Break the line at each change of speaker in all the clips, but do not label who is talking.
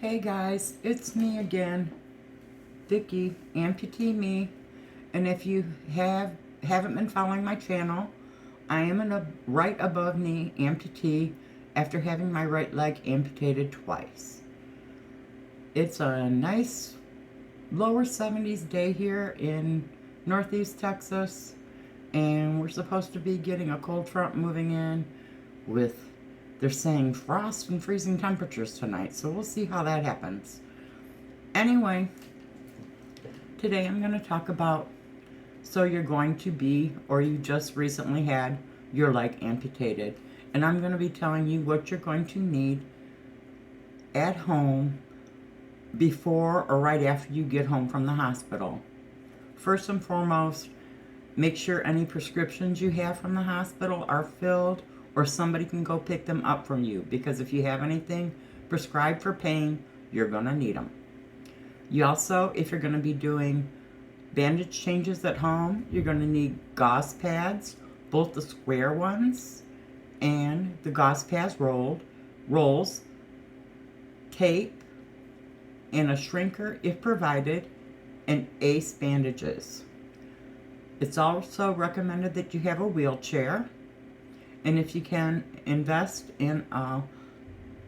Hey guys, it's me again, Vicky, Amputee me. And if you haven't been following my channel, I am a right above knee amputee after having my right leg amputated twice. It's a nice lower 70s day here in Northeast Texas, and we're supposed to be getting a cold front moving in with, they're saying, frost and freezing temperatures tonight, so we'll see how that happens. Anyway, today I'm going to talk about, so you're going to be, or you just recently had your leg amputated, and I'm going to be telling you what you're going to need at home before or right after you get home from the hospital. First and foremost, make sure any prescriptions you have from the hospital are filled, or somebody can go pick them up from you, because if you have anything prescribed for pain, you're going to need them. You also, if you're going to be doing bandage changes at home, you're going to need gauze pads, both the square ones and the gauze pads rolls, tape, and a shrinker if provided, and ACE bandages. It's also recommended that you have a wheelchair, and if you can, invest in a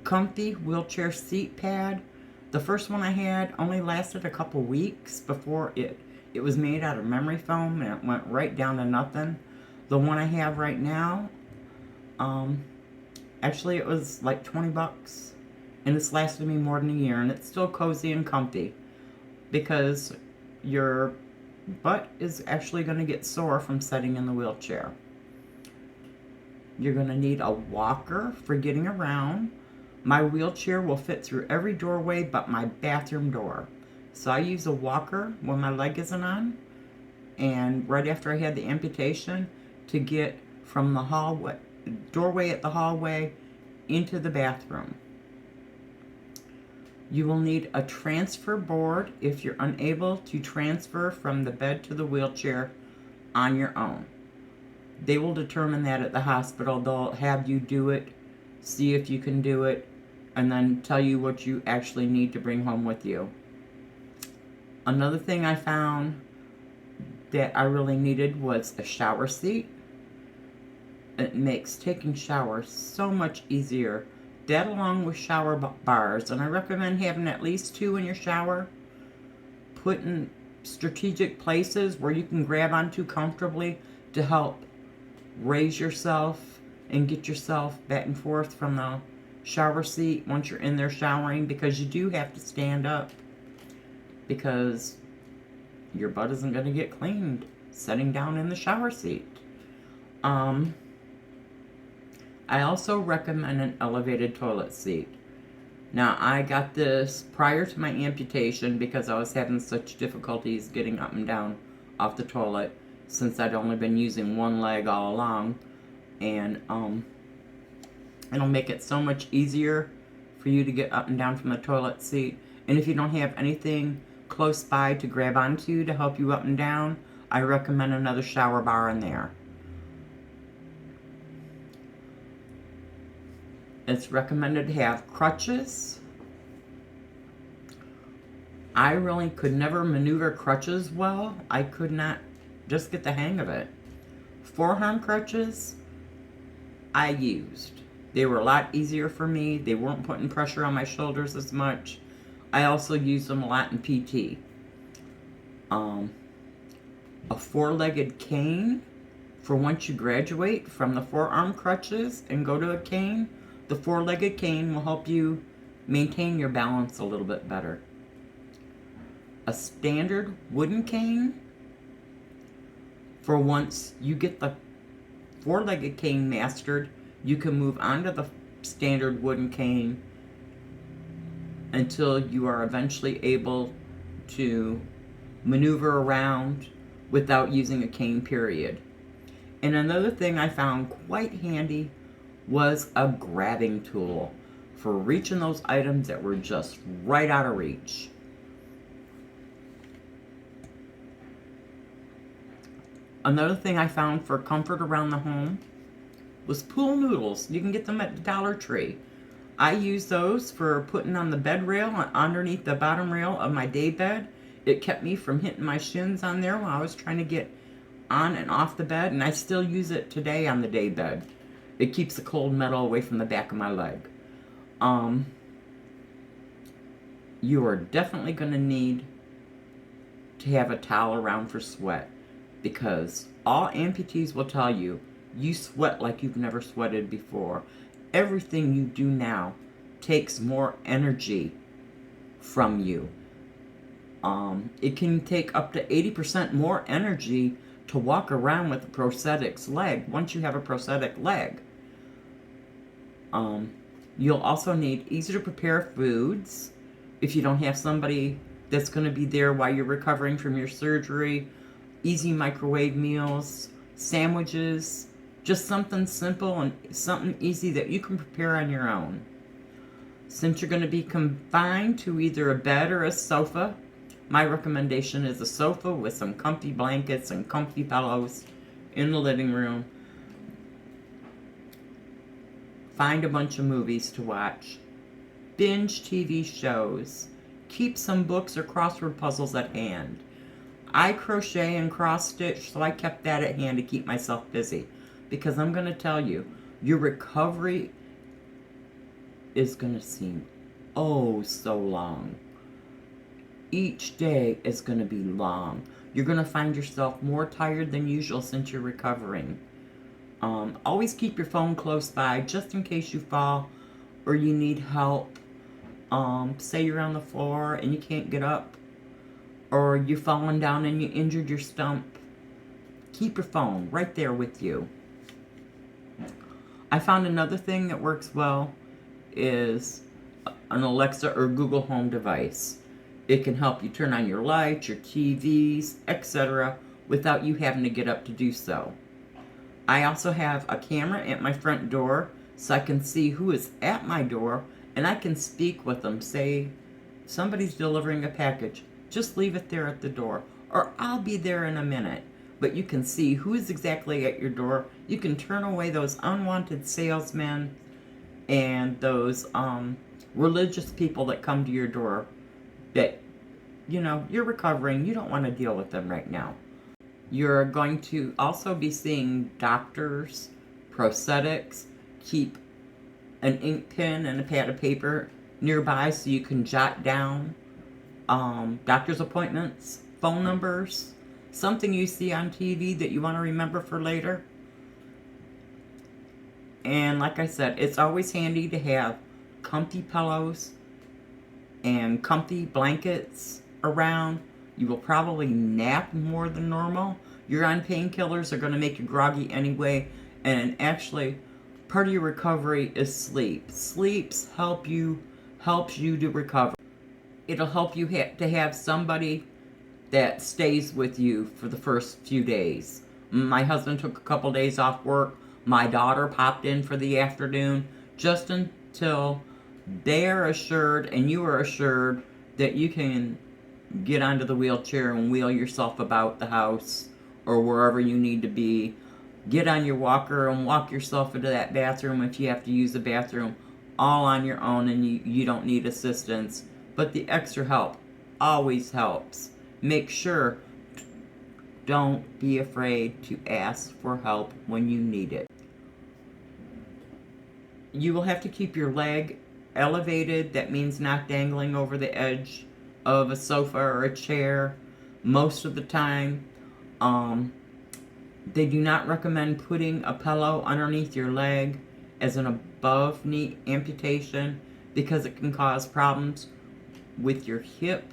comfy wheelchair seat pad. The first one I had only lasted a couple weeks before it was made out of memory foam and it went right down to nothing. The one I have right now, actually it was like 20 bucks, and it's lasted me more than a year, and it's still cozy and comfy because your butt is actually going to get sore from sitting in the wheelchair. You're going to need a walker for getting around. My wheelchair will fit through every doorway but my bathroom door. So I use a walker when my leg isn't on, and right after I had the amputation, to get from the hallway, doorway at the hallway into the bathroom. You will need a transfer board if you're unable to transfer from the bed to the wheelchair on your own. They will determine that at the hospital. They'll have you do it, see if you can do it, and then tell you what you actually need to bring home with you. Another thing I found that I really needed was a shower seat. It makes taking showers so much easier. That along with shower bars, and I recommend having at least 2 in your shower, put in strategic places where you can grab onto comfortably to help raise yourself and get yourself back and forth from the shower seat once you're in there showering, because you do have to stand up because your butt isn't going to get cleaned sitting down in the shower seat. I also recommend an elevated toilet seat. Now, I got this prior to my amputation because I was having such difficulties getting up and down off the toilet, since I'd only been using one leg all along, and it'll make it so much easier for you to get up and down from the toilet seat. And if you don't have anything close by to grab onto to help you up and down, I recommend another shower bar in there. It's recommended to have crutches. I really could never maneuver crutches well. I could not just get the hang of it. Forearm crutches I used. They were a lot easier for me. They weren't putting pressure on my shoulders as much. I also used them a lot in PT. A 4-legged cane for once you graduate from the forearm crutches and go to a cane. The 4-legged cane will help you maintain your balance a little bit better. A standard wooden cane for once you get the 4-legged cane mastered, you can move on to the standard wooden cane until you are eventually able to maneuver around without using a cane, period. And another thing I found quite handy was a grabbing tool for reaching those items that were just right out of reach. Another thing I found for comfort around the home was pool noodles. You can get them at the Dollar Tree. I use those for putting on the bed rail underneath the bottom rail of my day bed. It kept me from hitting my shins on there while I was trying to get on and off the bed, and I still use it today on the day bed. It keeps the cold metal away from the back of my leg. You are definitely going to need to have a towel around for sweat, because all amputees will tell you, you sweat like you've never sweated before. Everything you do now takes more energy from you. It can take up to 80% more energy to walk around with a prosthetics leg once you have a prosthetic leg. You'll also need easy to prepare foods if you don't have somebody that's going to be there while you're recovering from your surgery. Easy microwave meals, sandwiches, just something simple and something easy that you can prepare on your own. Since you're going to be confined to either a bed or a sofa, my recommendation is a sofa with some comfy blankets and comfy pillows in the living room. Find a bunch of movies to watch. Binge TV shows. Keep some books or crossword puzzles at hand. I crochet and cross stitch, so I kept that at hand to keep myself busy. Because I'm going to tell you, your recovery is going to seem oh so long. Each day is going to be long. You're going to find yourself more tired than usual since you're recovering. Always keep your phone close by just in case you fall or you need help. Say you're on the floor and you can't get up, or you're falling down and you injured your stump. Keep your phone right there with you. I found another thing that works well is an Alexa or Google Home device. It can help you turn on your lights, your TVs, etc. without you having to get up to do so. I also have a camera at my front door so I can see who is at my door, and I can speak with them. Say somebody's delivering a package, just leave it there at the door, or I'll be there in a minute. But you can see who is exactly at your door. You can turn away those unwanted salesmen and those religious people that come to your door that, you know, you're recovering. You don't want to deal with them right now. You're going to also be seeing doctors, prosthetics. Keep an ink pen and a pad of paper nearby so you can jot down doctor's appointments, phone numbers, something you see on TV that you want to remember for later. And like I said, it's always handy to have comfy pillows and comfy blankets around. You will probably nap more than normal. You're on painkillers, are going to make you groggy anyway. And actually, part of your recovery is sleep. Sleeps helps you to recover. It'll help you to have somebody that stays with you for the first few days. My husband took a couple days off work. My daughter popped in for the afternoon just until they're assured and you are assured that you can get onto the wheelchair and wheel yourself about the house or wherever you need to be. Get on your walker and walk yourself into that bathroom if you have to use the bathroom all on your own and you don't need assistance. But the extra help always helps. Make sure, don't be afraid to ask for help when you need it. You will have to keep your leg elevated. That means not dangling over the edge of a sofa or a chair most of the time. They do not recommend putting a pillow underneath your leg as an above knee amputation because it can cause problems with your hip,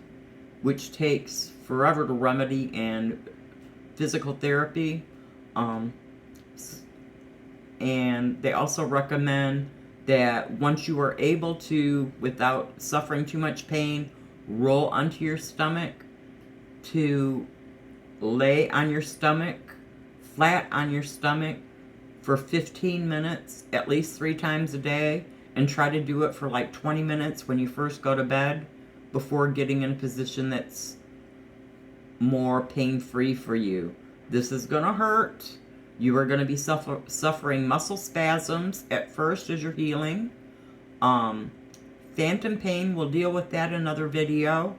which takes forever to remedy, and physical therapy. And they also recommend that once you are able to, without suffering too much pain, roll onto your stomach, to lay on your stomach, flat on your stomach for 15 minutes, at least 3 times a day, and try to do it for like 20 minutes when you first go to bed before getting in a position that's more pain-free for you. This is going to hurt. You are going to be suffering muscle spasms at first as you're healing. Phantom pain, we'll deal with that in another video.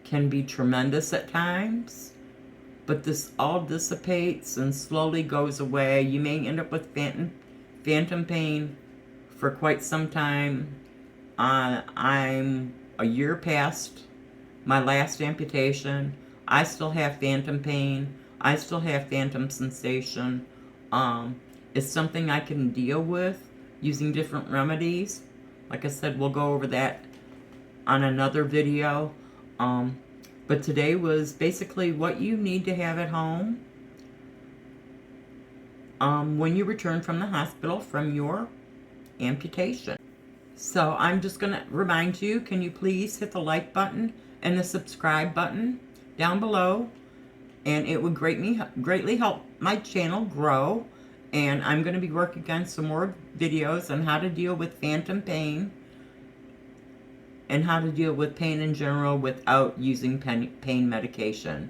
Can be tremendous at times, but this all dissipates and slowly goes away. You may end up with phantom pain for quite some time. I'm a year past my last amputation. I still have phantom pain. I still have phantom sensation. It's something I can deal with using different remedies. Like I said, we'll go over that on another video. But today was basically what you need to have at home when you return from the hospital from your amputation. So I'm just going to remind you, can you please hit the like button and the subscribe button down below, and it would greatly help my channel grow. And I'm going to be working on some more videos on how to deal with phantom pain and how to deal with pain in general without using pain medication.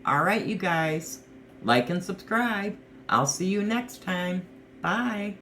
All right, you guys, like and subscribe. I'll see you next time. Bye.